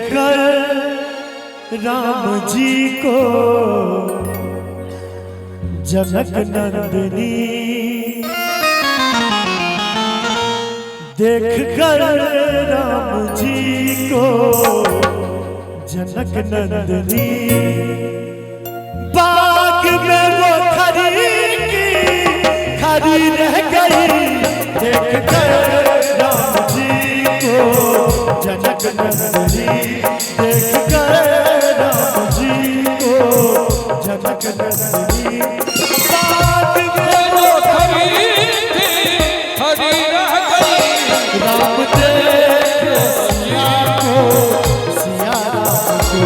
कर राम जी को जनक नंदिनी, देख कर राम जी को जनक नंदिनी, बाग में वो खड़ी रह गई। देख कर राम जी को जनक नंदिनी, देख कर राम जी को जनक नंदिनी, बाग में वो खड़ी रह गई। राम देख सिया को, सिया राम को,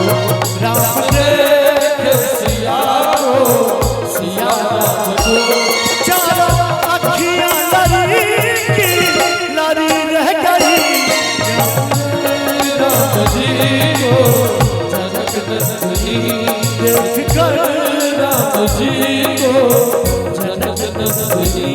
राम देख सिया को, सिया राम को, चारों अखियां लड़ी की लड़ी रह गई। राम जी को जनक नंदिनी, देख कर राम जी को जनक नंदिनी।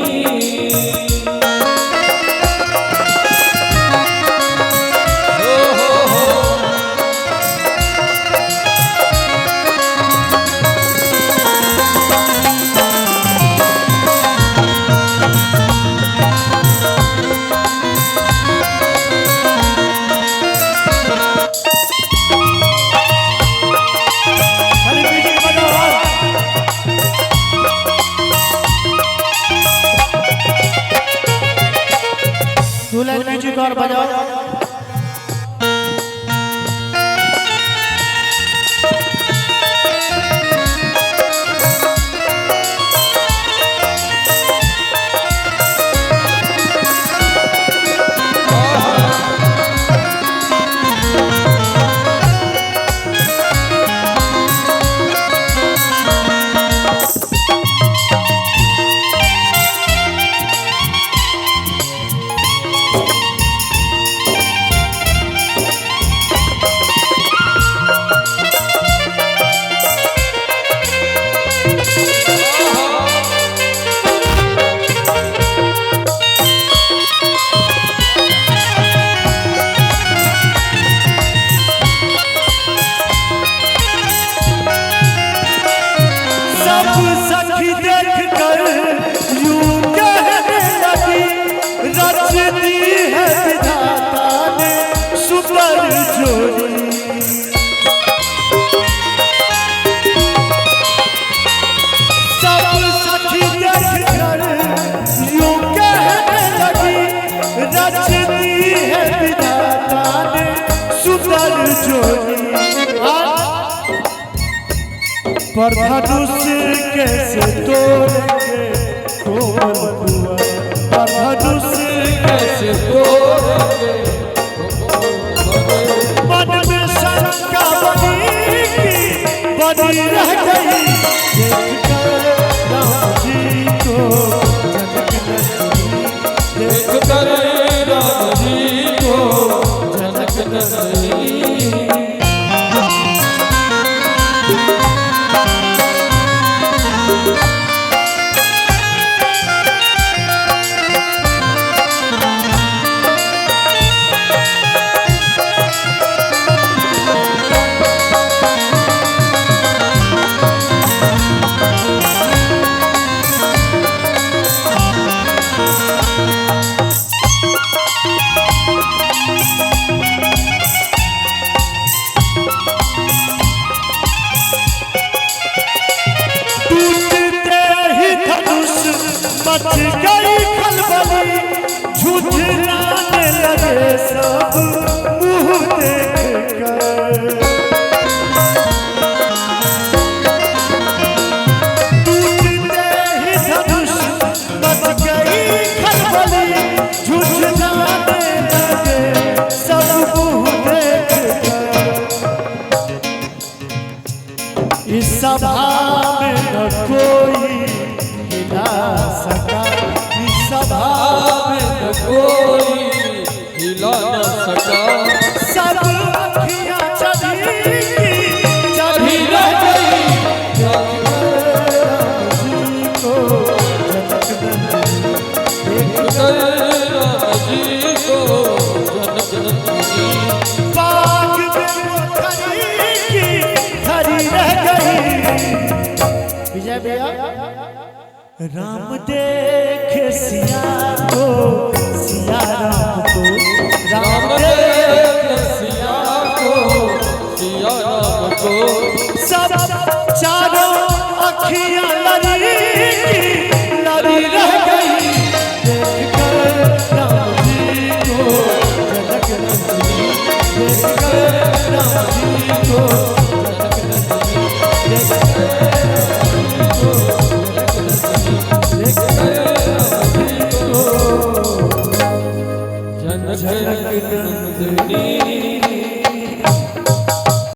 म्यूजिक और बजाओ। सखी देख कर यूं कहने लगी, रचती है विधाता ने सुंदर जोड़ी। सब सखी देख कर यूं कहने लगी, रचती है विधाता ने सुंदर जोड़ी। पर धनुष कैसे तोड़ेंगे कोमल कुंवर, पर धनुष कैसे तोड़ेंगे। मन में शंका बनी रह गई। देख कर राम जी को जनक नंदिनी, देख कर राम जी को जनक नंदिनी। मच गई खलबली, झुझलाने लगे सब मुँह देख कर। टूटते ही धनुष मच गई खलबली, झुझलाने लगे सब मुँह देख कर। इस सभा में न कोई सका, इस सभा में न कोई हिला न सका। सब अखियां चढ़ी रह गई। राम जी को जनक नंदिनी, देख कर राम जी को जनक नंदिनी, बाग में राम देखे सिया को, सिया राम को, राम देखे सिया को, सिया राम को। सब चारों अखियां लड़ी लड़ी रह